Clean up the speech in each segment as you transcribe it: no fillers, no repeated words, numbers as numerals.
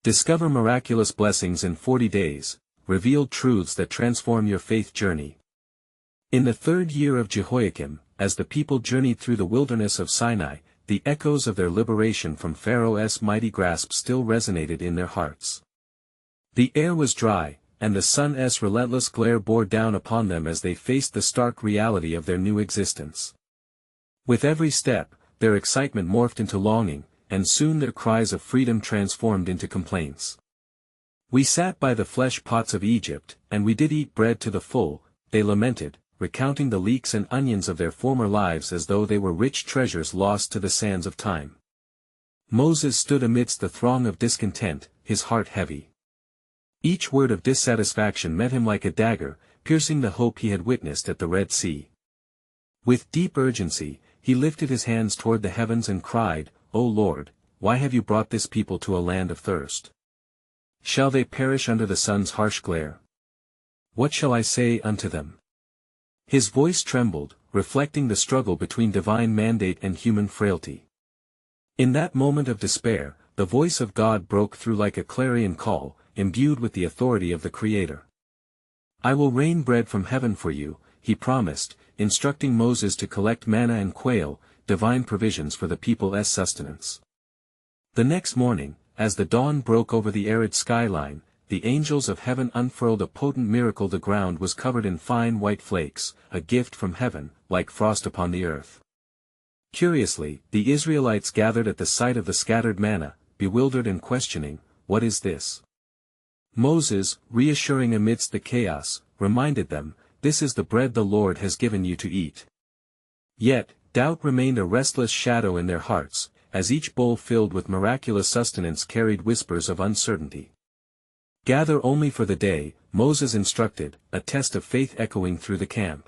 Discover miraculous blessings in 40 days, revealed truths that transform your faith journey. In the 3rd year of Jehoiakim, as the people journeyed through the wilderness of Sinai, the echoes of their liberation from Pharaoh's mighty grasp still resonated in their hearts. The air was dry, and the sun's relentless glare bore down upon them as they faced the stark reality of their new existence. With every step, their excitement morphed into longing, and soon their cries of freedom transformed into complaints. "We sat by the flesh pots of Egypt, and we did eat bread to the full," they lamented, recounting the leeks and onions of their former lives as though they were rich treasures lost to the sands of time. Moses stood amidst the throng of discontent, his heart heavy. Each word of dissatisfaction met him like a dagger, piercing the hope he had witnessed at the Red Sea. With deep urgency, he lifted his hands toward the heavens and cried, "O Lord, why have you brought this people to a land of thirst? Shall they perish under the sun's harsh glare? What shall I say unto them?" His voice trembled, reflecting the struggle between divine mandate and human frailty. In that moment of despair, the voice of God broke through like a clarion call, imbued with the authority of the Creator. "I will rain bread from heaven for you," he promised, instructing Moses to collect manna and quail, divine provisions for the people's sustenance. The next morning, as the dawn broke over the arid skyline, the angels of heaven unfurled a potent miracle. The ground was covered in fine white flakes, a gift from heaven, like frost upon the earth. Curiously, the Israelites gathered at the sight of the scattered manna, bewildered and questioning, "What is this?" Moses, reassuring amidst the chaos, reminded them, "This is the bread the Lord has given you to eat." Yet, doubt remained a restless shadow in their hearts, as each bowl filled with miraculous sustenance carried whispers of uncertainty. "Gather only for the day," Moses instructed, a test of faith echoing through the camp.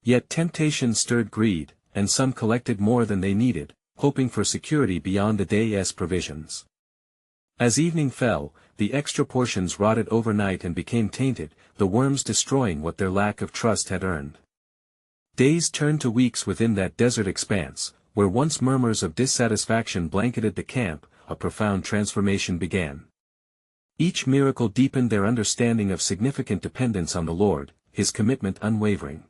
Yet temptation stirred greed, and some collected more than they needed, hoping for security beyond the day's provisions. As evening fell, the extra portions rotted overnight and became tainted, the worms destroying what their lack of trust had earned. Days turned to weeks within that desert expanse, where once murmurs of dissatisfaction blanketed the camp. A profound transformation began. Each miracle deepened their understanding of significant dependence on the Lord, His commitment unwavering.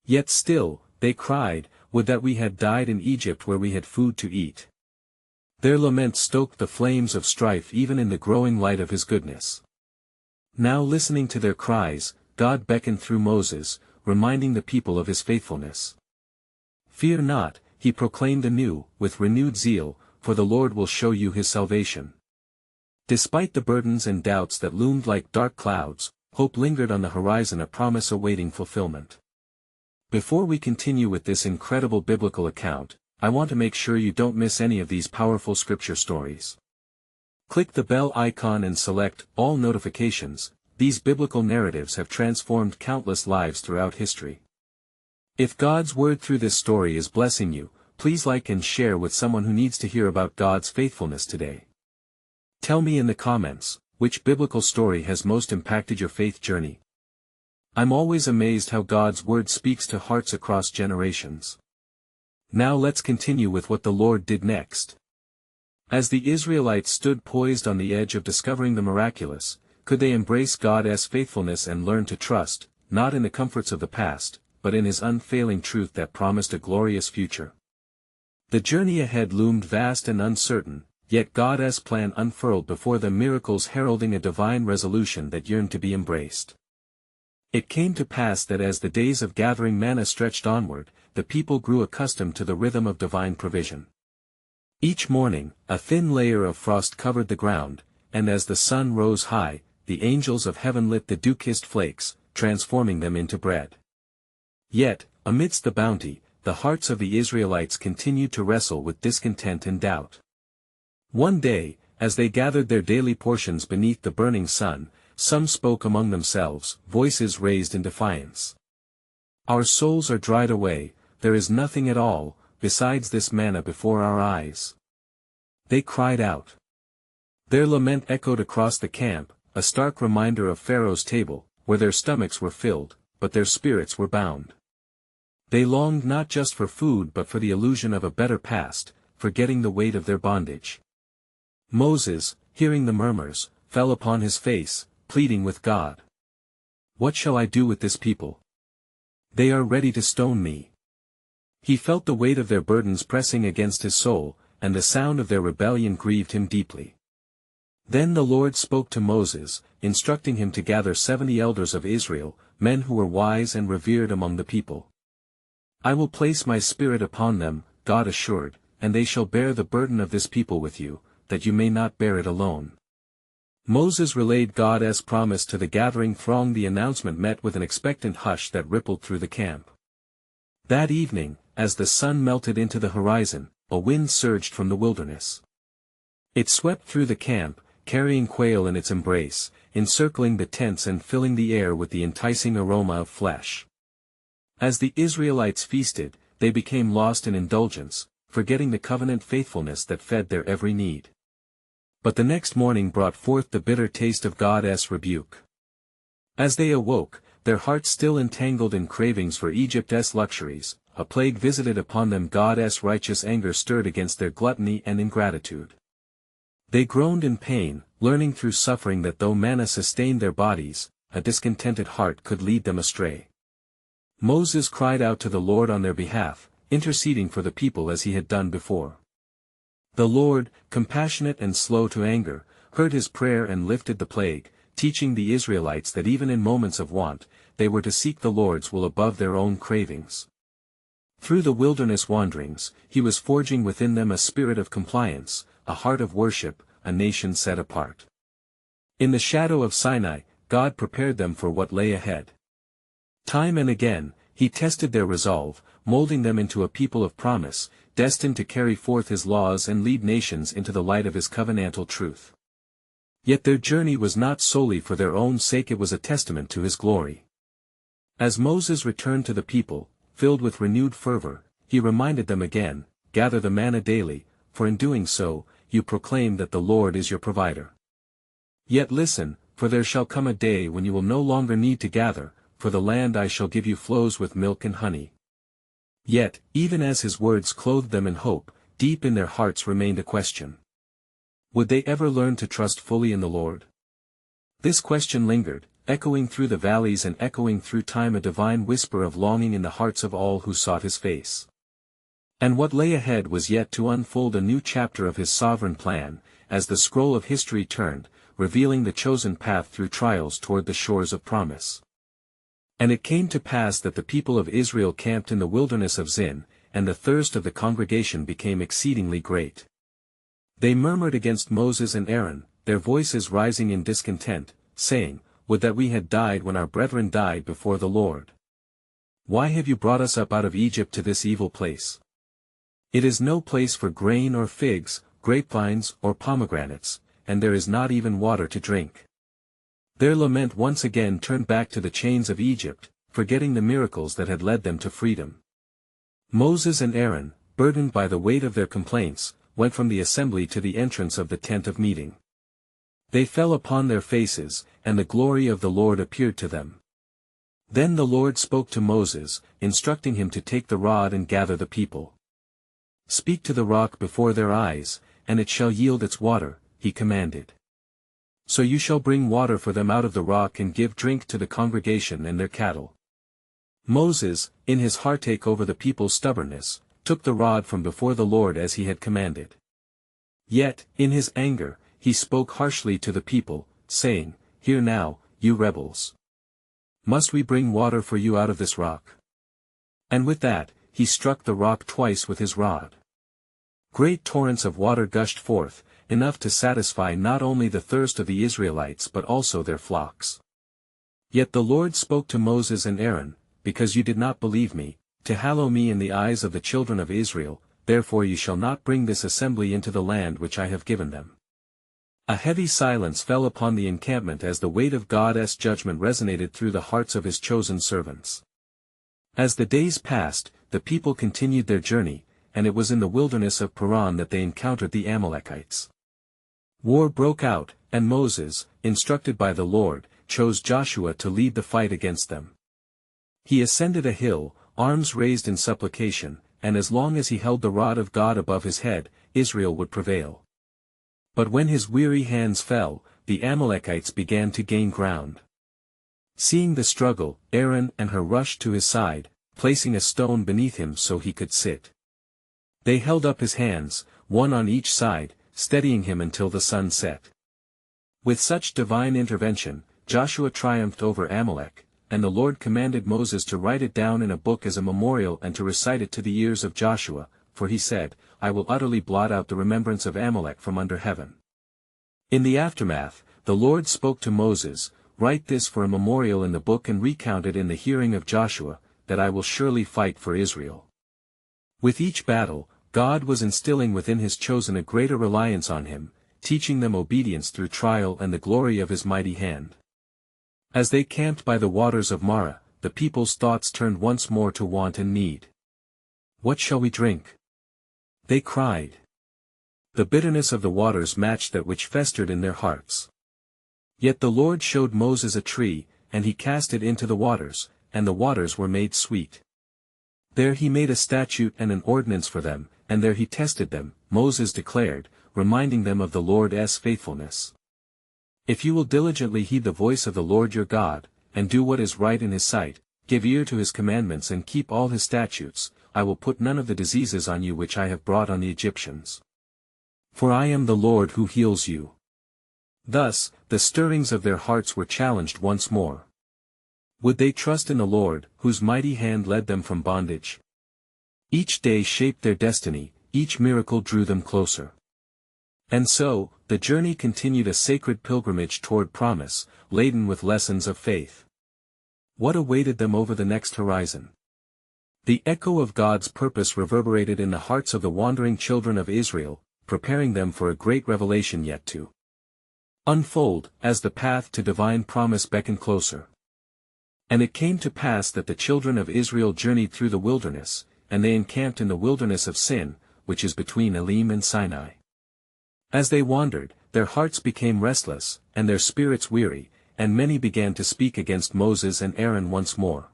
Yet still, they cried, "Would that we had died in Egypt where we had food to eat." Their lament stoked the flames of strife even in the growing light of His goodness. Now listening to their cries, God beckoned through Moses, reminding the people of His faithfulness. "Fear not," He proclaimed anew, with renewed zeal, "for the Lord will show you His salvation." Despite the burdens and doubts that loomed like dark clouds, hope lingered on the horizon, a promise awaiting fulfillment. Before we continue with this incredible biblical account, I want to make sure you don't miss any of these powerful scripture stories. Click the bell icon and select All Notifications. These biblical narratives have transformed countless lives throughout history. If God's word through this story is blessing you, please like and share with someone who needs to hear about God's faithfulness today. Tell me in the comments, which biblical story has most impacted your faith journey? I'm always amazed how God's word speaks to hearts across generations. Now let's continue with what the Lord did next. As the Israelites stood poised on the edge of discovering the miraculous, could they embrace God's faithfulness and learn to trust, not in the comforts of the past, but in His unfailing truth that promised a glorious future? The journey ahead loomed vast and uncertain, yet God's plan unfurled before them, miracles heralding a divine resolution that yearned to be embraced. It came to pass that as the days of gathering manna stretched onward, the people grew accustomed to the rhythm of divine provision. Each morning, a thin layer of frost covered the ground, and as the sun rose high, the angels of heaven lit the dew-kissed flakes, transforming them into bread. Yet, amidst the bounty, the hearts of the Israelites continued to wrestle with discontent and doubt. One day, as they gathered their daily portions beneath the burning sun, some spoke among themselves, voices raised in defiance. "Our souls are dried away, there is nothing at all, besides this manna before our eyes." They cried out. Their lament echoed across the camp, a stark reminder of Pharaoh's table, where their stomachs were filled, but their spirits were bound. They longed not just for food but for the illusion of a better past, forgetting the weight of their bondage. Moses, hearing the murmurs, fell upon his face, pleading with God. "What shall I do with this people? They are ready to stone me." He felt the weight of their burdens pressing against his soul, and the sound of their rebellion grieved him deeply. Then the Lord spoke to Moses, instructing him to gather 70 elders of Israel, men who were wise and revered among the people. "I will place my spirit upon them," God assured, "and they shall bear the burden of this people with you, that you may not bear it alone." Moses relayed God's promise to the gathering throng. The announcement met with an expectant hush that rippled through the camp. That evening, as the sun melted into the horizon, a wind surged from the wilderness. It swept through the camp, carrying quail in its embrace, encircling the tents and filling the air with the enticing aroma of flesh. As the Israelites feasted, they became lost in indulgence, forgetting the covenant faithfulness that fed their every need. But the next morning brought forth the bitter taste of God's rebuke. As they awoke, their hearts still entangled in cravings for Egypt's luxuries, a plague visited upon them. God's righteous anger stirred against their gluttony and ingratitude. They groaned in pain, learning through suffering that though manna sustained their bodies, a discontented heart could lead them astray. Moses cried out to the Lord on their behalf, interceding for the people as he had done before. The Lord, compassionate and slow to anger, heard his prayer and lifted the plague, teaching the Israelites that even in moments of want, they were to seek the Lord's will above their own cravings. Through the wilderness wanderings, he was forging within them a spirit of compliance, a heart of worship, a nation set apart. In the shadow of Sinai, God prepared them for what lay ahead. Time and again, he tested their resolve, molding them into a people of promise, destined to carry forth his laws and lead nations into the light of his covenantal truth. Yet their journey was not solely for their own sake, it was a testament to his glory. As Moses returned to the people, filled with renewed fervor, he reminded them again, "Gather the manna daily, for in doing so, you proclaim that the Lord is your provider. Yet listen, for there shall come a day when you will no longer need to gather, for the land I shall give you flows with milk and honey." Yet, even as his words clothed them in hope, deep in their hearts remained a question. Would they ever learn to trust fully in the Lord? This question lingered, echoing through the valleys and echoing through time, a divine whisper of longing in the hearts of all who sought his face. And what lay ahead was yet to unfold a new chapter of his sovereign plan, as the scroll of history turned, revealing the chosen path through trials toward the shores of promise. And it came to pass that the people of Israel camped in the wilderness of Zin, and the thirst of the congregation became exceedingly great. They murmured against Moses and Aaron, their voices rising in discontent, saying, "Would that we had died when our brethren died before the Lord. Why have you brought us up out of Egypt to this evil place? It is no place for grain or figs, grapevines or pomegranates, and there is not even water to drink." Their lament once again turned back to the chains of Egypt, forgetting the miracles that had led them to freedom. Moses and Aaron, burdened by the weight of their complaints, went from the assembly to the entrance of the tent of meeting. They fell upon their faces, and the glory of the Lord appeared to them. Then the Lord spoke to Moses, instructing him to take the rod and gather the people. "Speak to the rock before their eyes, and it shall yield its water," he commanded. "So you shall bring water for them out of the rock and give drink to the congregation and their cattle." Moses, in his heartache over the people's stubbornness, took the rod from before the Lord as he had commanded. Yet, in his anger, he spoke harshly to the people, saying, "Hear now, you rebels. Must we bring water for you out of this rock?" And with that, he struck the rock twice with his rod. Great torrents of water gushed forth, enough to satisfy not only the thirst of the Israelites but also their flocks. Yet the Lord spoke to Moses and Aaron, "Because you did not believe me, to hallow me in the eyes of the children of Israel, therefore you shall not bring this assembly into the land which I have given them." A heavy silence fell upon the encampment as the weight of God's judgment resonated through the hearts of his chosen servants. As the days passed, the people continued their journey, and it was in the wilderness of Paran that they encountered the Amalekites. War broke out, and Moses, instructed by the Lord, chose Joshua to lead the fight against them. He ascended a hill, arms raised in supplication, and as long as he held the rod of God above his head, Israel would prevail. But when his weary hands fell, the Amalekites began to gain ground. Seeing the struggle, Aaron and Hur rushed to his side, placing a stone beneath him so he could sit. They held up his hands, one on each side, steadying him until the sun set. With such divine intervention, Joshua triumphed over Amalek, and the Lord commanded Moses to write it down in a book as a memorial and to recite it to the ears of Joshua, for he said, I will utterly blot out the remembrance of Amalek from under heaven. In the aftermath, the Lord spoke to Moses, write this for a memorial in the book and recount it in the hearing of Joshua, that I will surely fight for Israel. With each battle, God was instilling within his chosen a greater reliance on him, teaching them obedience through trial and the glory of his mighty hand. As they camped by the waters of Marah, the people's thoughts turned once more to want and need. What shall we drink? They cried. The bitterness of the waters matched that which festered in their hearts. Yet the Lord showed Moses a tree, and he cast it into the waters, and the waters were made sweet. There he made a statute and an ordinance for them, and there he tested them, Moses declared, reminding them of the Lord's faithfulness. If you will diligently heed the voice of the Lord your God, and do what is right in his sight, give ear to his commandments and keep all his statutes, I will put none of the diseases on you which I have brought on the Egyptians. For I am the Lord who heals you. Thus, the stirrings of their hearts were challenged once more. Would they trust in the Lord, whose mighty hand led them from bondage? Each day shaped their destiny, each miracle drew them closer. And so, the journey continued, a sacred pilgrimage toward promise, laden with lessons of faith. What awaited them over the next horizon? The echo of God's purpose reverberated in the hearts of the wandering children of Israel, preparing them for a great revelation yet to unfold, as the path to divine promise beckoned closer. And it came to pass that the children of Israel journeyed through the wilderness, and they encamped in the wilderness of Sin, which is between Elim and Sinai. As they wandered, their hearts became restless, and their spirits weary, and many began to speak against Moses and Aaron once more.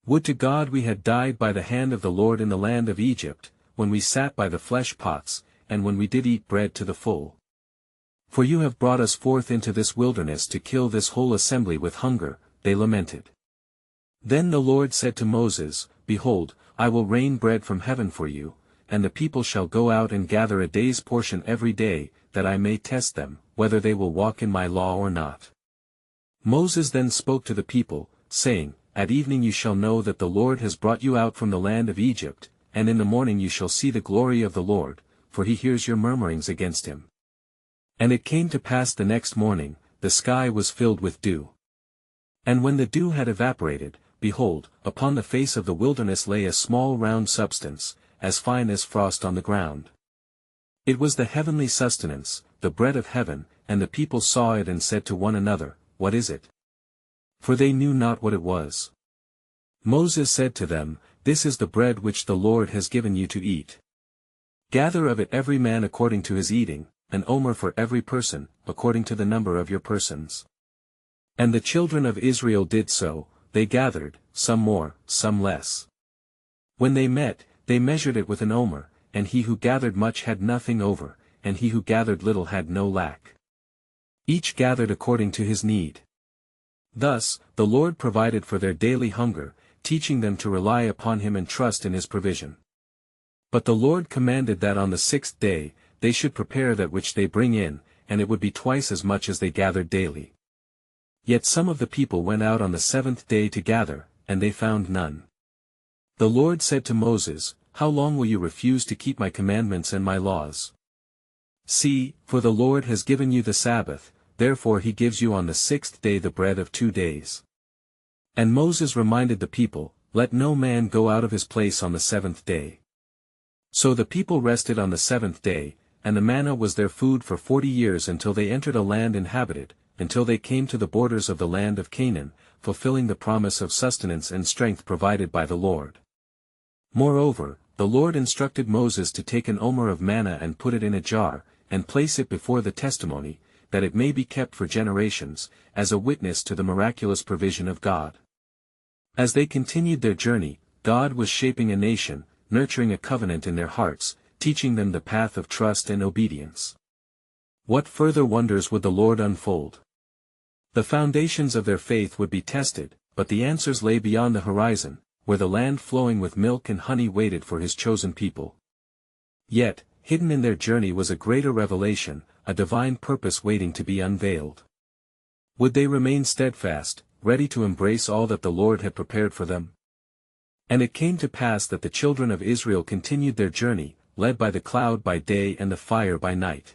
Would to God we had died by the hand of the Lord in the land of Egypt, when we sat by the flesh pots, and when we did eat bread to the full. For you have brought us forth into this wilderness to kill this whole assembly with hunger, they lamented. Then the Lord said to Moses, Behold, I will rain bread from heaven for you, and the people shall go out and gather a day's portion every day, that I may test them, whether they will walk in my law or not. Moses then spoke to the people, saying, At evening you shall know that the Lord has brought you out from the land of Egypt, and in the morning you shall see the glory of the Lord, for he hears your murmurings against him. And it came to pass the next morning, the sky was filled with dew. And when the dew had evaporated, behold, upon the face of the wilderness lay a small round substance, as fine as frost on the ground. It was the heavenly sustenance, the bread of heaven, and the people saw it and said to one another, What is it? For they knew not what it was. Moses said to them, This is the bread which the Lord has given you to eat. Gather of it every man according to his eating, an omer for every person, according to the number of your persons. And the children of Israel did so, they gathered, some more, some less. When they met, they measured it with an omer, and he who gathered much had nothing over, and he who gathered little had no lack. Each gathered according to his need. Thus, the Lord provided for their daily hunger, teaching them to rely upon him and trust in his provision. But the Lord commanded that on the 6th day, they should prepare that which they bring in, and it would be twice as much as they gathered daily. Yet some of the people went out on the 7th day to gather, and they found none. The Lord said to Moses, How long will you refuse to keep my commandments and my laws? See, for the Lord has given you the Sabbath, therefore he gives you on the 6th day the bread of 2 days. And Moses reminded the people, Let no man go out of his place on the 7th day. So the people rested on the 7th day, and the manna was their food for 40 years until they entered a land inhabited, until they came to the borders of the land of Canaan, fulfilling the promise of sustenance and strength provided by the Lord. Moreover, the Lord instructed Moses to take an omer of manna and put it in a jar, and place it before the testimony, that it may be kept for generations, as a witness to the miraculous provision of God. As they continued their journey, God was shaping a nation, nurturing a covenant in their hearts, teaching them the path of trust and obedience. What further wonders would the Lord unfold? The foundations of their faith would be tested, but the answers lay beyond the horizon, where the land flowing with milk and honey waited for his chosen people. Yet, hidden in their journey was a greater revelation, a divine purpose waiting to be unveiled. Would they remain steadfast, ready to embrace all that the Lord had prepared for them? And it came to pass that the children of Israel continued their journey, led by the cloud by day and the fire by night.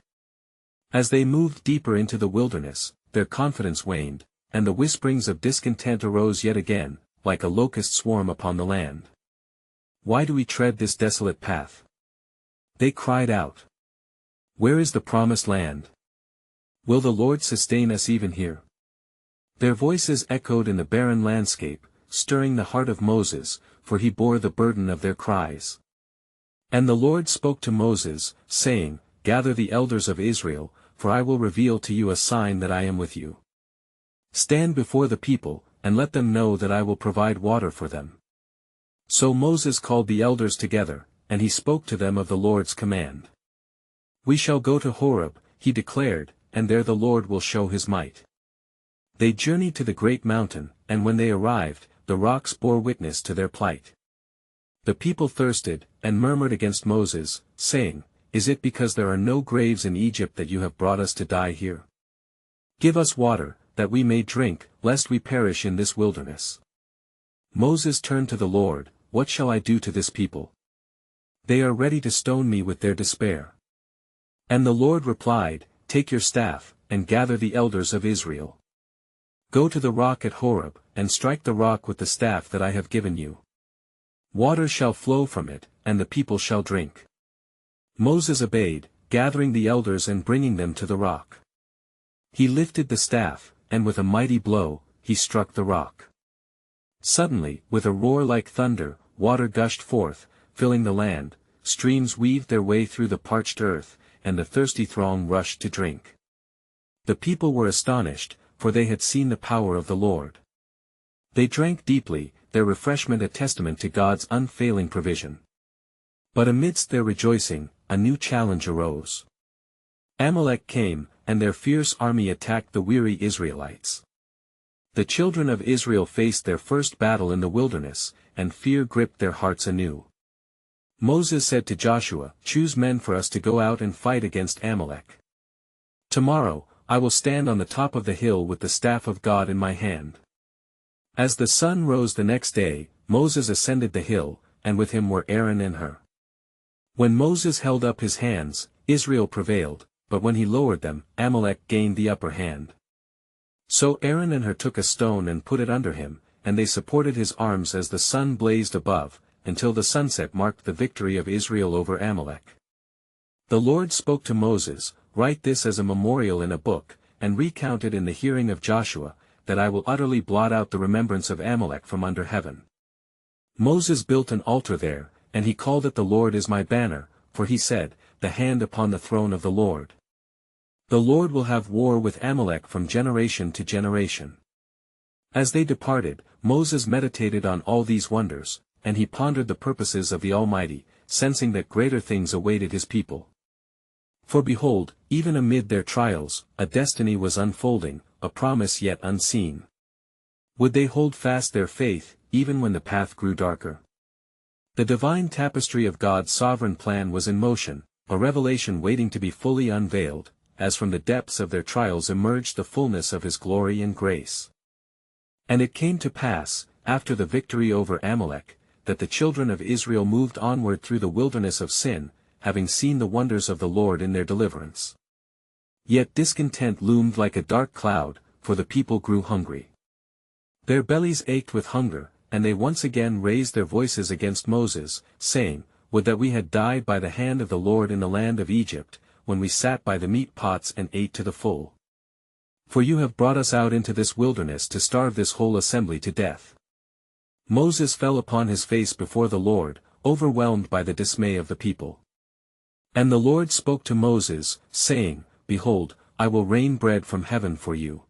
As they moved deeper into the wilderness, their confidence waned, and the whisperings of discontent arose yet again, like a locust swarm upon the land. Why do we tread this desolate path? They cried out. Where is the promised land? Will the Lord sustain us even here? Their voices echoed in the barren landscape, stirring the heart of Moses, for he bore the burden of their cries. And the Lord spoke to Moses, saying, Gather the elders of Israel, for I will reveal to you a sign that I am with you. Stand before the people, and let them know that I will provide water for them. So Moses called the elders together, and he spoke to them of the Lord's command. We shall go to Horeb, he declared, and there the Lord will show his might. They journeyed to the great mountain, and when they arrived, the rocks bore witness to their plight. The people thirsted, and murmured against Moses, saying, Is it because there are no graves in Egypt that you have brought us to die here? Give us water, that we may drink, lest we perish in this wilderness. Moses turned to the Lord, What shall I do to this people? They are ready to stone me with their despair. And the Lord replied, Take your staff, and gather the elders of Israel. Go to the rock at Horeb, and strike the rock with the staff that I have given you. Water shall flow from it, and the people shall drink. Moses obeyed, gathering the elders and bringing them to the rock. He lifted the staff, and with a mighty blow, he struck the rock. Suddenly, with a roar like thunder, water gushed forth, filling the land, streams weaved their way through the parched earth, and the thirsty throng rushed to drink. The people were astonished, for they had seen the power of the Lord. They drank deeply, their refreshment a testament to God's unfailing provision. But amidst their rejoicing, a new challenge arose. Amalek came, and their fierce army attacked the weary Israelites. The children of Israel faced their first battle in the wilderness, and fear gripped their hearts anew. Moses said to Joshua, Choose men for us to go out and fight against Amalek. Tomorrow, I will stand on the top of the hill with the staff of God in my hand. As the sun rose the next day, Moses ascended the hill, and with him were Aaron and Hur. When Moses held up his hands, Israel prevailed, but when he lowered them, Amalek gained the upper hand. So Aaron and Hur took a stone and put it under him, and they supported his arms as the sun blazed above, until the sunset marked the victory of Israel over Amalek. The Lord spoke to Moses, Write this as a memorial in a book, and recount it in the hearing of Joshua, that I will utterly blot out the remembrance of Amalek from under heaven. Moses built an altar there, and he called it The Lord is my banner, for he said, The hand upon the throne of the Lord. The Lord will have war with Amalek from generation to generation. As they departed, Moses meditated on all these wonders, and he pondered the purposes of the Almighty, sensing that greater things awaited his people. For behold, even amid their trials, a destiny was unfolding, a promise yet unseen. Would they hold fast their faith, even when the path grew darker? The divine tapestry of God's sovereign plan was in motion, a revelation waiting to be fully unveiled, as from the depths of their trials emerged the fullness of His glory and grace. And it came to pass, after the victory over Amalek, that the children of Israel moved onward through the wilderness of sin, having seen the wonders of the Lord in their deliverance. Yet discontent loomed like a dark cloud, for the people grew hungry. Their bellies ached with hunger, and they once again raised their voices against Moses, saying, Would that we had died by the hand of the Lord in the land of Egypt, when we sat by the meat pots and ate to the full. For you have brought us out into this wilderness to starve this whole assembly to death. Moses fell upon his face before the Lord, overwhelmed by the dismay of the people. And the Lord spoke to Moses, saying, Behold, I will rain bread from heaven for you.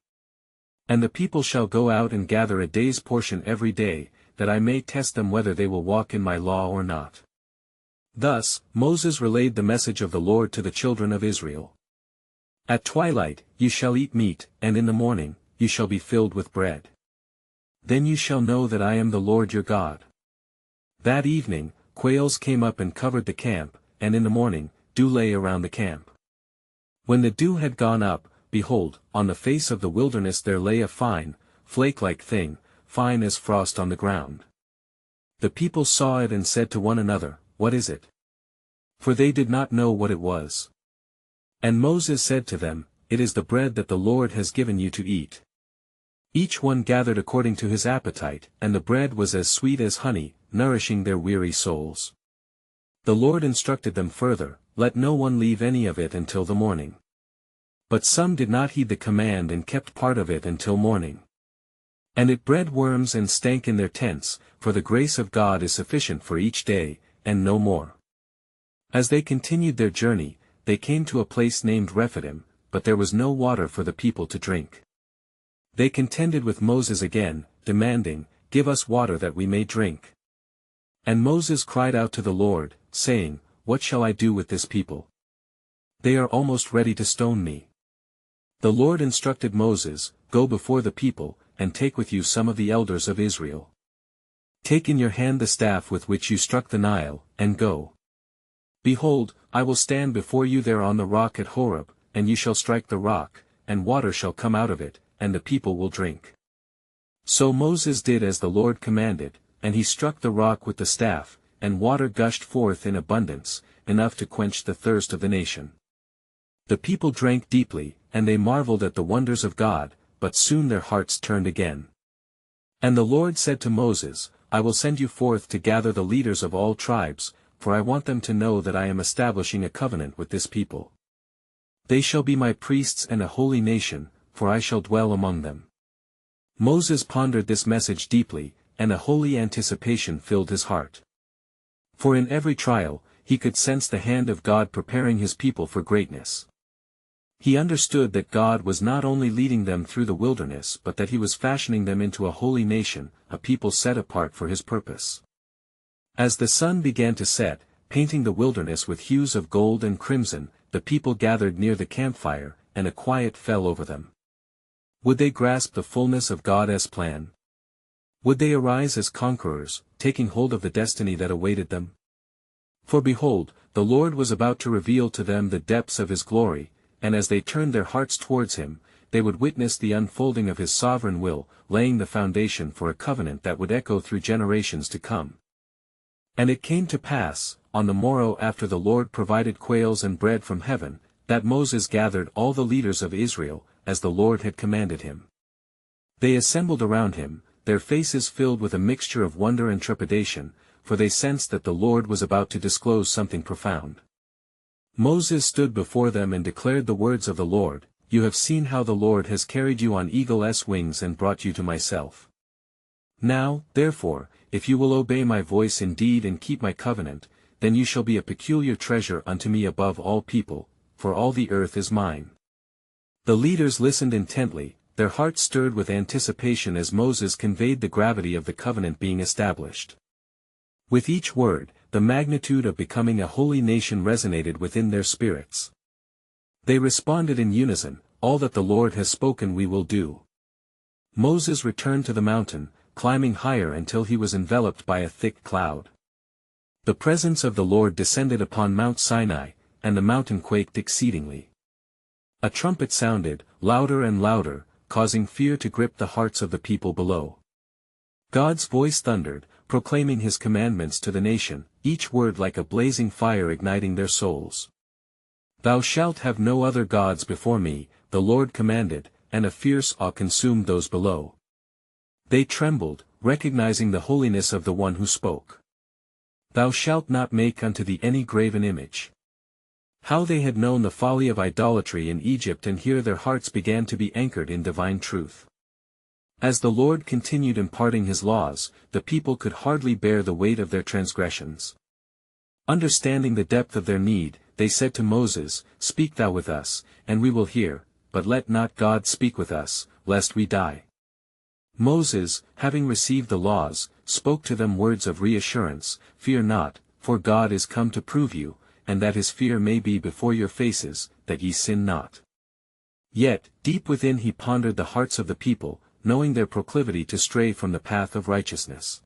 And the people shall go out and gather a day's portion every day, that I may test them whether they will walk in my law or not. Thus, Moses relayed the message of the Lord to the children of Israel. At twilight, you shall eat meat, and in the morning, you shall be filled with bread. Then you shall know that I am the Lord your God. That evening, quails came up and covered the camp, and in the morning, dew lay around the camp. When the dew had gone up, behold, on the face of the wilderness there lay a fine, flake-like thing, fine as frost on the ground. The people saw it and said to one another, What is it? For they did not know what it was. And Moses said to them, It is the bread that the Lord has given you to eat. Each one gathered according to his appetite, and the bread was as sweet as honey, nourishing their weary souls. The Lord instructed them further, Let no one leave any of it until the morning. But some did not heed the command and kept part of it until morning. And it bred worms and stank in their tents, for the grace of God is sufficient for each day, and no more. As they continued their journey, they came to a place named Rephidim, but there was no water for the people to drink. They contended with Moses again, demanding, Give us water that we may drink. And Moses cried out to the Lord, saying, What shall I do with this people? They are almost ready to stone me. The Lord instructed Moses, Go before the people, and take with you some of the elders of Israel. Take in your hand the staff with which you struck the Nile, and go. Behold, I will stand before you there on the rock at Horeb, and you shall strike the rock, and water shall come out of it, and the people will drink. So Moses did as the Lord commanded, and he struck the rock with the staff, and water gushed forth in abundance, enough to quench the thirst of the nation. The people drank deeply, and they marveled at the wonders of God, but soon their hearts turned again. And the Lord said to Moses, I will send you forth to gather the leaders of all tribes, for I want them to know that I am establishing a covenant with this people. They shall be my priests and a holy nation, for I shall dwell among them. Moses pondered this message deeply, and a holy anticipation filled his heart. For in every trial, he could sense the hand of God preparing his people for greatness. He understood that God was not only leading them through the wilderness but that he was fashioning them into a holy nation, a people set apart for his purpose. As the sun began to set, painting the wilderness with hues of gold and crimson, the people gathered near the campfire, and a quiet fell over them. Would they grasp the fullness of God's plan? Would they arise as conquerors, taking hold of the destiny that awaited them? For behold, the Lord was about to reveal to them the depths of his glory, and as they turned their hearts towards him, they would witness the unfolding of his sovereign will, laying the foundation for a covenant that would echo through generations to come. And it came to pass, on the morrow after the Lord provided quails and bread from heaven, that Moses gathered all the leaders of Israel, as the Lord had commanded him. They assembled around him, their faces filled with a mixture of wonder and trepidation, for they sensed that the Lord was about to disclose something profound. Moses stood before them and declared the words of the Lord, You have seen how the Lord has carried you on eagle's wings and brought you to myself. Now, therefore, if you will obey my voice indeed and keep my covenant, then you shall be a peculiar treasure unto me above all people, for all the earth is mine. The leaders listened intently, their hearts stirred with anticipation as Moses conveyed the gravity of the covenant being established. With each word, the magnitude of becoming a holy nation resonated within their spirits. They responded in unison, All that the Lord has spoken we will do. Moses returned to the mountain, climbing higher until he was enveloped by a thick cloud. The presence of the Lord descended upon Mount Sinai, and the mountain quaked exceedingly. A trumpet sounded, louder and louder, causing fear to grip the hearts of the people below. God's voice thundered, proclaiming his commandments to the nation, each word like a blazing fire igniting their souls. Thou shalt have no other gods before me, the Lord commanded, and a fierce awe consumed those below. They trembled, recognizing the holiness of the one who spoke. Thou shalt not make unto thee any graven image. How they had known the folly of idolatry in Egypt, and here their hearts began to be anchored in divine truth. As the Lord continued imparting his laws, the people could hardly bear the weight of their transgressions. Understanding the depth of their need, they said to Moses, Speak thou with us, and we will hear, but let not God speak with us, lest we die. Moses, having received the laws, spoke to them words of reassurance, Fear not, for God is come to prove you, and that his fear may be before your faces, that ye sin not. Yet, deep within he pondered the hearts of the people, knowing their proclivity to stray from the path of righteousness.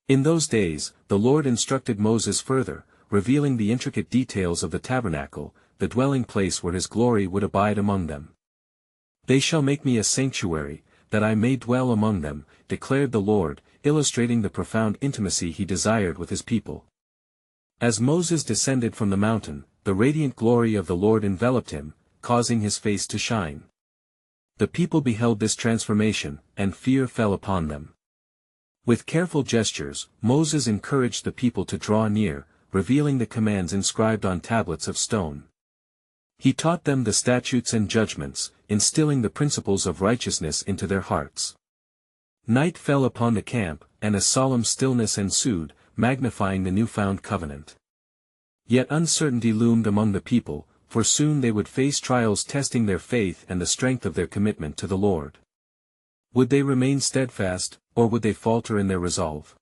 In those days, the Lord instructed Moses further, revealing the intricate details of the tabernacle, the dwelling place where his glory would abide among them. "They shall make me a sanctuary, that I may dwell among them," declared the Lord, illustrating the profound intimacy he desired with his people. As Moses descended from the mountain, the radiant glory of the Lord enveloped him, causing his face to shine. The people beheld this transformation, and fear fell upon them. With careful gestures, Moses encouraged the people to draw near, revealing the commands inscribed on tablets of stone. He taught them the statutes and judgments, instilling the principles of righteousness into their hearts. Night fell upon the camp, and a solemn stillness ensued, magnifying the newfound covenant. Yet uncertainty loomed among the people, for soon they would face trials testing their faith and the strength of their commitment to the Lord. Would they remain steadfast, or would they falter in their resolve?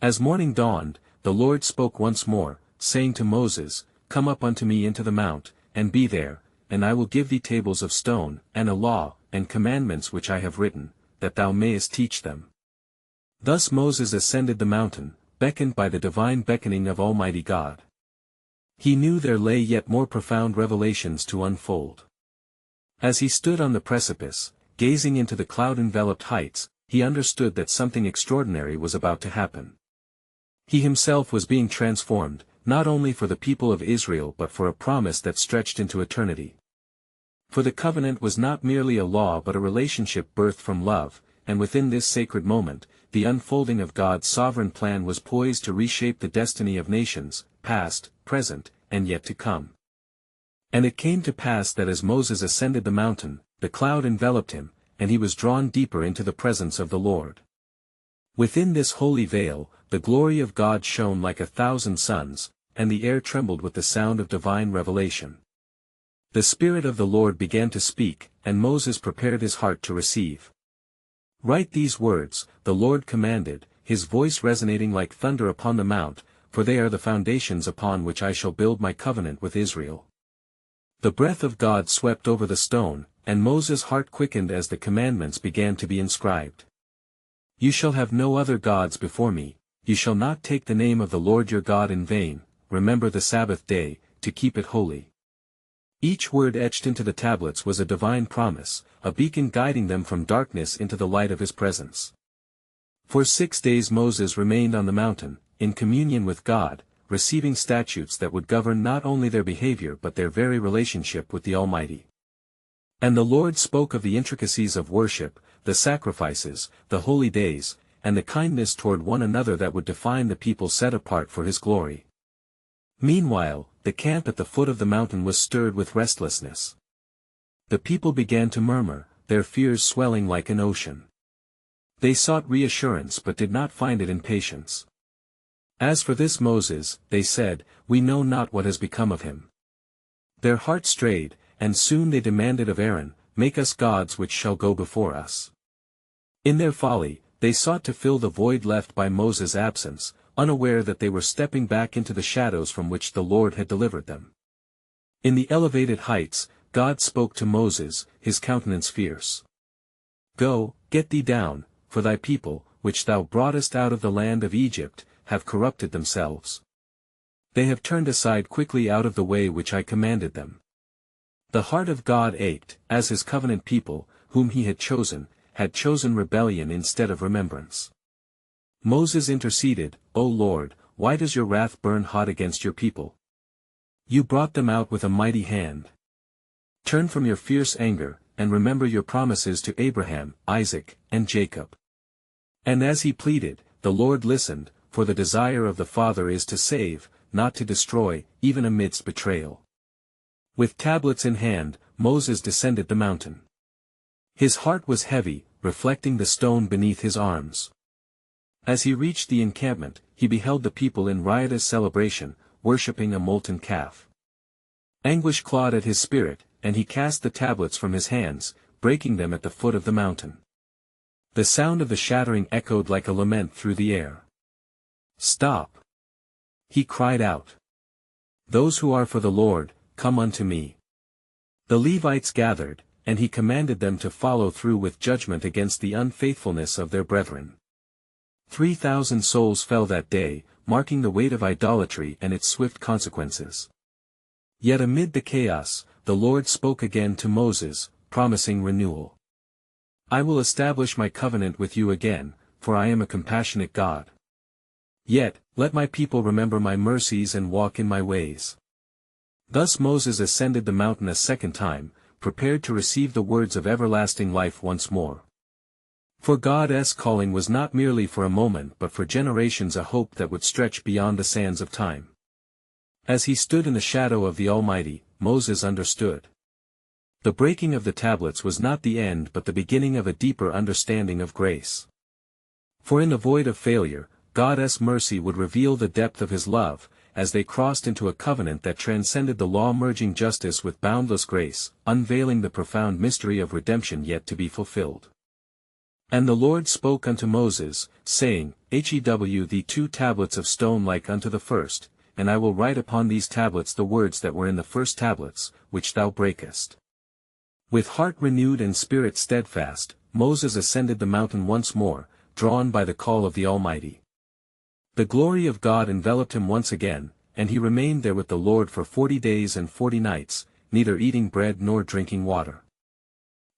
As morning dawned, the Lord spoke once more, saying to Moses, "Come up unto me into the mount, and be there, and I will give thee tables of stone, and a law, and commandments which I have written, that thou mayest teach them." Thus Moses ascended the mountain, beckoned by the divine beckoning of Almighty God. He knew there lay yet more profound revelations to unfold. As he stood on the precipice, gazing into the cloud-enveloped heights, he understood that something extraordinary was about to happen. He himself was being transformed, not only for the people of Israel but for a promise that stretched into eternity. For the covenant was not merely a law but a relationship birthed from love, and within this sacred moment, the unfolding of God's sovereign plan was poised to reshape the destiny of nations, past, present, and yet to come. And it came to pass that as Moses ascended the mountain, the cloud enveloped him, and he was drawn deeper into the presence of the Lord. Within this holy veil, the glory of God shone like 1,000 suns, and the air trembled with the sound of divine revelation. The Spirit of the Lord began to speak, and Moses prepared his heart to receive. "Write these words," the Lord commanded, his voice resonating like thunder upon the mount, "for they are the foundations upon which I shall build my covenant with Israel." The breath of God swept over the stone, and Moses' heart quickened as the commandments began to be inscribed. "You shall have no other gods before me, you shall not take the name of the Lord your God in vain, remember the Sabbath day, to keep it holy." Each word etched into the tablets was a divine promise, a beacon guiding them from darkness into the light of his presence. For 6 days Moses remained on the mountain, in communion with God, receiving statutes that would govern not only their behavior but their very relationship with the Almighty. And the Lord spoke of the intricacies of worship, the sacrifices, the holy days, and the kindness toward one another that would define the people set apart for his glory. Meanwhile, the camp at the foot of the mountain was stirred with restlessness. The people began to murmur, their fears swelling like an ocean. They sought reassurance but did not find it in patience. "As for this Moses," they said, "we know not what has become of him." Their hearts strayed, and soon they demanded of Aaron, "Make us gods which shall go before us." In their folly, they sought to fill the void left by Moses' absence, unaware that they were stepping back into the shadows from which the Lord had delivered them. In the elevated heights, God spoke to Moses, his countenance fierce. "Go, get thee down, for thy people, which thou broughtest out of the land of Egypt, have corrupted themselves. They have turned aside quickly out of the way which I commanded them." The heart of God ached, as his covenant people, whom he had chosen rebellion instead of remembrance. Moses interceded, "O Lord, why does your wrath burn hot against your people? You brought them out with a mighty hand. Turn from your fierce anger, and remember your promises to Abraham, Isaac, and Jacob." And as he pleaded, the Lord listened, for the desire of the Father is to save, not to destroy, even amidst betrayal. With tablets in hand, Moses descended the mountain. His heart was heavy, reflecting the stone beneath his arms. As he reached the encampment, he beheld the people in riotous celebration, worshipping a molten calf. Anguish clawed at his spirit, and he cast the tablets from his hands, breaking them at the foot of the mountain. The sound of the shattering echoed like a lament through the air. "Stop!" he cried out. "Those who are for the Lord, come unto me. The Levites gathered, and he commanded them to follow through with judgment against the unfaithfulness of their brethren. 3,000 souls fell that day, marking the weight of idolatry and its swift consequences. Yet amid the chaos, the Lord spoke again to Moses, promising renewal. "I will establish my covenant with you again, for I am a compassionate God. Yet, let my people remember my mercies and walk in my ways." Thus Moses ascended the mountain a second time, prepared to receive the words of everlasting life once more. For God's calling was not merely for a moment but for generations, a hope that would stretch beyond the sands of time. As he stood in the shadow of the Almighty, Moses understood. The breaking of the tablets was not the end but the beginning of a deeper understanding of grace. For in the void of failure, God's mercy would reveal the depth of his love, as they crossed into a covenant that transcended the law, merging justice with boundless grace, unveiling the profound mystery of redemption yet to be fulfilled. "And the Lord spoke unto Moses, saying, Hew thee 2 tablets of stone like unto the first, and I will write upon these tablets the words that were in the first tablets, which thou breakest." With heart renewed and spirit steadfast, Moses ascended the mountain once more, drawn by the call of the Almighty. The glory of God enveloped him once again, and he remained there with the Lord for 40 days and 40 nights, neither eating bread nor drinking water.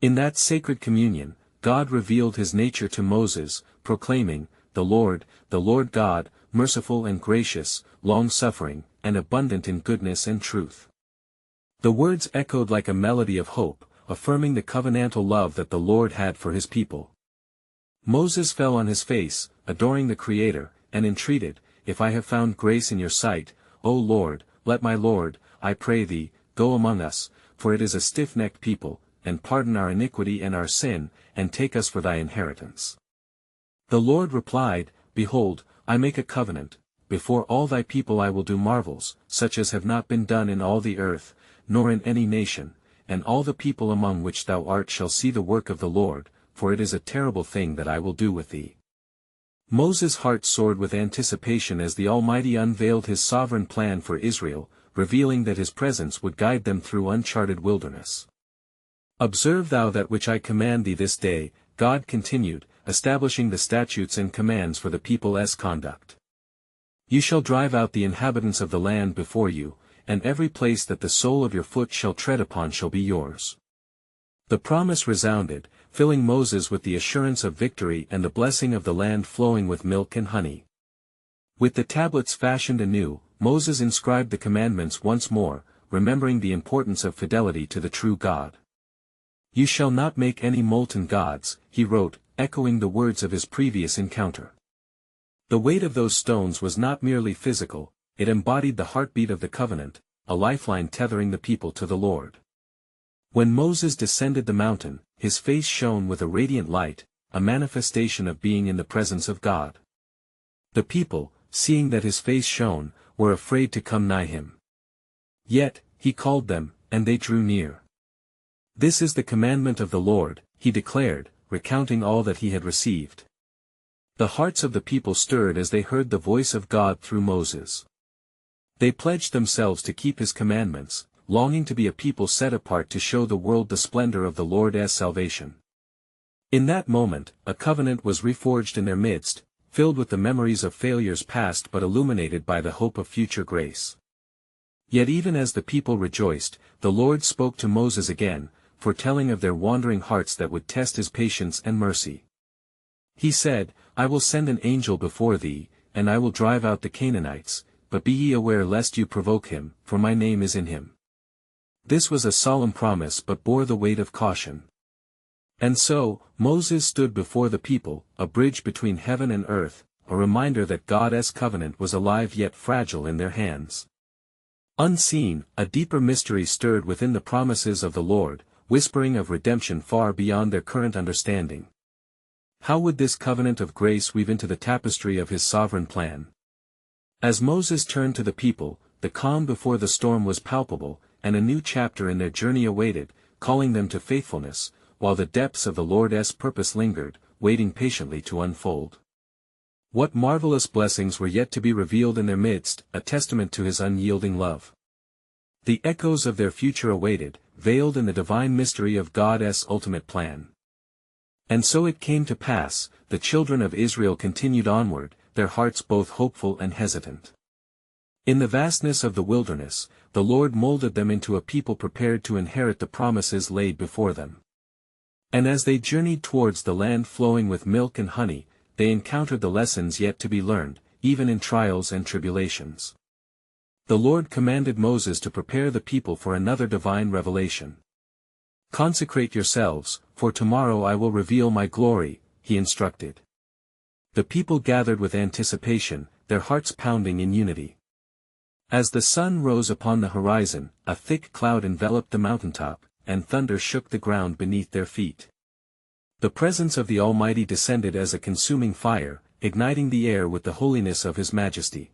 In that sacred communion, God revealed his nature to Moses, proclaiming, the Lord God, merciful and gracious, long-suffering, and abundant in goodness and truth." The words echoed like a melody of hope, affirming the covenantal love that the Lord had for his people. Moses fell on his face, adoring the Creator, and entreated, "If I have found grace in your sight, O Lord, let my Lord, I pray thee, go among us, for it is a stiff-necked people, and pardon our iniquity and our sin, and take us for thy inheritance." The Lord replied, "Behold, I make a covenant, before all thy people I will do marvels, such as have not been done in all the earth, nor in any nation, and all the people among which thou art shall see the work of the Lord, for it is a terrible thing that I will do with thee." Moses' heart soared with anticipation as the Almighty unveiled his sovereign plan for Israel, revealing that his presence would guide them through uncharted wilderness. "Observe thou that which I command thee this day," God continued, establishing the statutes and commands for the people's conduct. "You shall drive out the inhabitants of the land before you, and every place that the sole of your foot shall tread upon shall be yours." The promise resounded, filling Moses with the assurance of victory and the blessing of the land flowing with milk and honey. With the tablets fashioned anew, Moses inscribed the commandments once more, remembering the importance of fidelity to the true God. "You shall not make any molten gods," he wrote, echoing the words of his previous encounter. The weight of those stones was not merely physical, it embodied the heartbeat of the covenant, a lifeline tethering the people to the Lord. When Moses descended the mountain, his face shone with a radiant light, a manifestation of being in the presence of God. The people, seeing that his face shone, were afraid to come nigh him. Yet, he called them, and they drew near. "This is the commandment of the Lord," he declared, recounting all that he had received. The hearts of the people stirred as they heard the voice of God through Moses. They pledged themselves to keep his commandments, longing to be a people set apart to show the world the splendor of the Lord's salvation. In that moment, a covenant was reforged in their midst, filled with the memories of failures past but illuminated by the hope of future grace. Yet even as the people rejoiced, the Lord spoke to Moses again, foretelling of their wandering hearts that would test his patience and mercy. He said, "I will send an angel before thee, and I will drive out the Canaanites, but be ye aware lest you provoke him, for my name is in him." This was a solemn promise but bore the weight of caution. And so, Moses stood before the people, a bridge between heaven and earth, a reminder that God's covenant was alive yet fragile in their hands. Unseen, a deeper mystery stirred within the promises of the Lord, whispering of redemption far beyond their current understanding. How would this covenant of grace weave into the tapestry of his sovereign plan? As Moses turned to the people, the calm before the storm was palpable, and a new chapter in their journey awaited, calling them to faithfulness, while the depths of the Lord's purpose lingered, waiting patiently to unfold. What marvelous blessings were yet to be revealed in their midst, a testament to his unyielding love. The echoes of their future awaited, veiled in the divine mystery of God's ultimate plan. And so it came to pass, the children of Israel continued onward, their hearts both hopeful and hesitant. In the vastness of the wilderness, the Lord molded them into a people prepared to inherit the promises laid before them. And as they journeyed towards the land flowing with milk and honey, they encountered the lessons yet to be learned, even in trials and tribulations. The Lord commanded Moses to prepare the people for another divine revelation. "Consecrate yourselves, for tomorrow I will reveal my glory," he instructed. The people gathered with anticipation, their hearts pounding in unity. As the sun rose upon the horizon, a thick cloud enveloped the mountaintop, and thunder shook the ground beneath their feet. The presence of the Almighty descended as a consuming fire, igniting the air with the holiness of His majesty.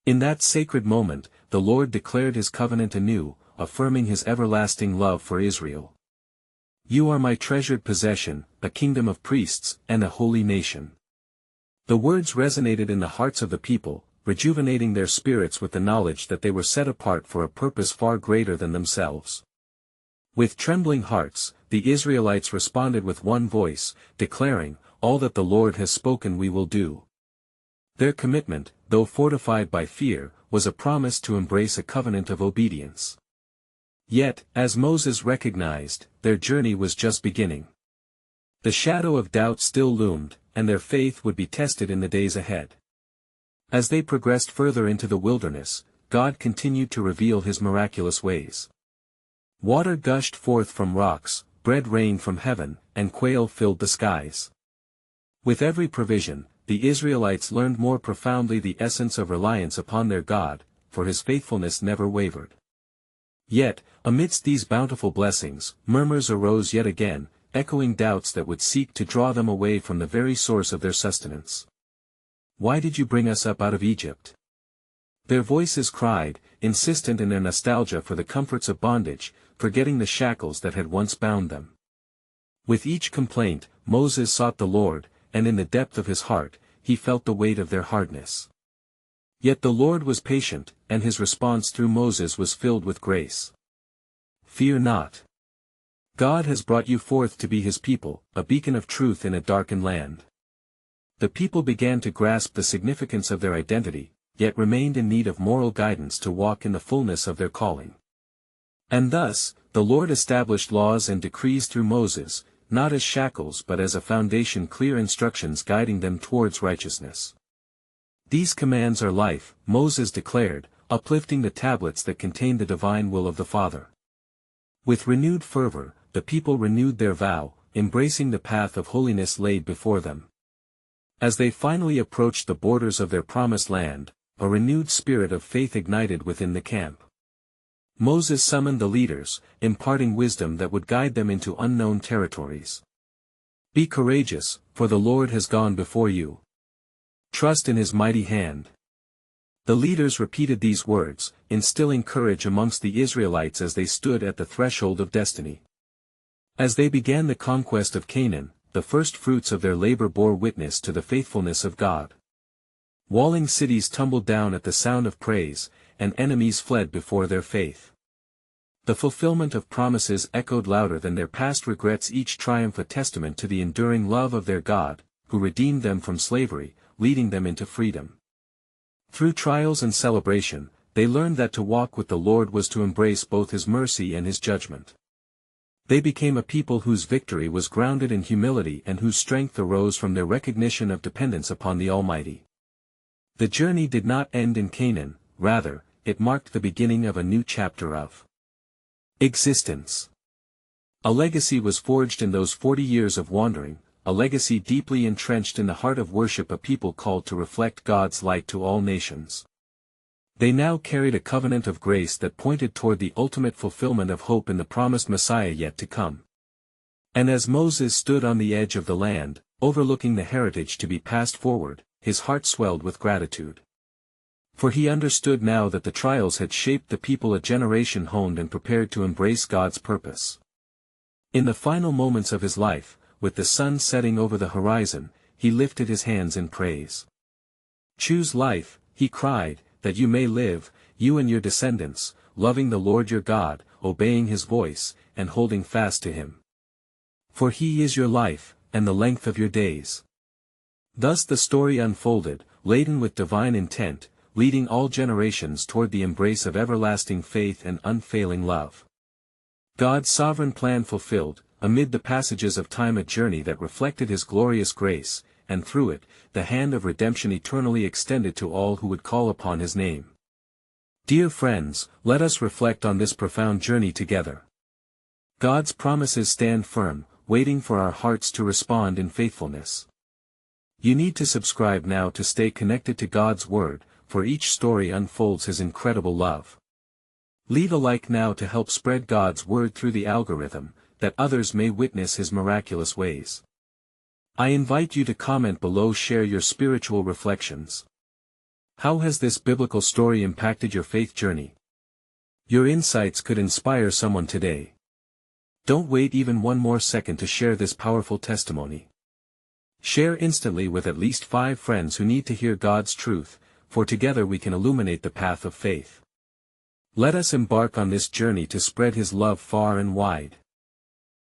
In that sacred moment, the Lord declared His covenant anew, affirming His everlasting love for Israel. "You are my treasured possession, a kingdom of priests, and a holy nation." The words resonated in the hearts of the people, rejuvenating their spirits with the knowledge that they were set apart for a purpose far greater than themselves. With trembling hearts, the Israelites responded with one voice, declaring, "All that the Lord has spoken we will do." Their commitment, though fortified by fear, was a promise to embrace a covenant of obedience. Yet, as Moses recognized, their journey was just beginning. The shadow of doubt still loomed, and their faith would be tested in the days ahead. As they progressed further into the wilderness, God continued to reveal His miraculous ways. Water gushed forth from rocks, bread rained from heaven, and quail filled the skies. With every provision, the Israelites learned more profoundly the essence of reliance upon their God, for His faithfulness never wavered. Yet, amidst these bountiful blessings, murmurs arose yet again, echoing doubts that would seek to draw them away from the very source of their sustenance. "Why did you bring us up out of Egypt?" Their voices cried, insistent in their nostalgia for the comforts of bondage, forgetting the shackles that had once bound them. With each complaint, Moses sought the Lord, and in the depth of his heart, he felt the weight of their hardness. Yet the Lord was patient, and His response through Moses was filled with grace. "Fear not. God has brought you forth to be His people, a beacon of truth in a darkened land." The people began to grasp the significance of their identity, yet remained in need of moral guidance to walk in the fullness of their calling. And thus, the Lord established laws and decrees through Moses, not as shackles but as a foundation, clear instructions guiding them towards righteousness. "These commands are life," Moses declared, uplifting the tablets that contained the divine will of the Father. With renewed fervor, the people renewed their vow, embracing the path of holiness laid before them. As they finally approached the borders of their promised land, a renewed spirit of faith ignited within the camp. Moses summoned the leaders, imparting wisdom that would guide them into unknown territories. "Be courageous, for the Lord has gone before you. Trust in His mighty hand." The leaders repeated these words, instilling courage amongst the Israelites as they stood at the threshold of destiny. As they began the conquest of Canaan, the first fruits of their labor bore witness to the faithfulness of God. Walling cities tumbled down at the sound of praise, and enemies fled before their faith. The fulfillment of promises echoed louder than their past regrets, each triumph a testament to the enduring love of their God, who redeemed them from slavery, leading them into freedom. Through trials and celebration, they learned that to walk with the Lord was to embrace both His mercy and His judgment. They became a people whose victory was grounded in humility and whose strength arose from their recognition of dependence upon the Almighty. The journey did not end in Canaan, rather, it marked the beginning of a new chapter of existence. A legacy was forged in those 40 years of wandering, a legacy deeply entrenched in the heart of worship, a people called to reflect God's light to all nations. They now carried a covenant of grace that pointed toward the ultimate fulfillment of hope in the promised Messiah yet to come. And as Moses stood on the edge of the land, overlooking the heritage to be passed forward, his heart swelled with gratitude. For he understood now that the trials had shaped the people a generation honed and prepared to embrace God's purpose. In the final moments of his life, with the sun setting over the horizon, he lifted his hands in praise. "Choose life," he cried, "that you may live, you and your descendants, loving the Lord your God, obeying his voice, and holding fast to him. For he is your life, and the length of your days. Thus the story unfolded, laden with divine intent, leading all generations toward the embrace of everlasting faith and unfailing love. God's sovereign plan fulfilled, amid the passages of time a journey that reflected his glorious grace, and through it, the hand of redemption eternally extended to all who would call upon his name. Dear friends, let us reflect on this profound journey together. God's promises stand firm, waiting for our hearts to respond in faithfulness. You need to subscribe now to stay connected to God's Word, for each story unfolds his incredible love. Leave a like now to help spread God's Word through the algorithm, that others may witness his miraculous ways. I invite you to comment below, share your spiritual reflections. How has this biblical story impacted your faith journey? Your insights could inspire someone today. Don't wait even one more second to share this powerful testimony. Share instantly with at least 5 friends who need to hear God's truth, for together we can illuminate the path of faith. Let us embark on this journey to spread his love far and wide.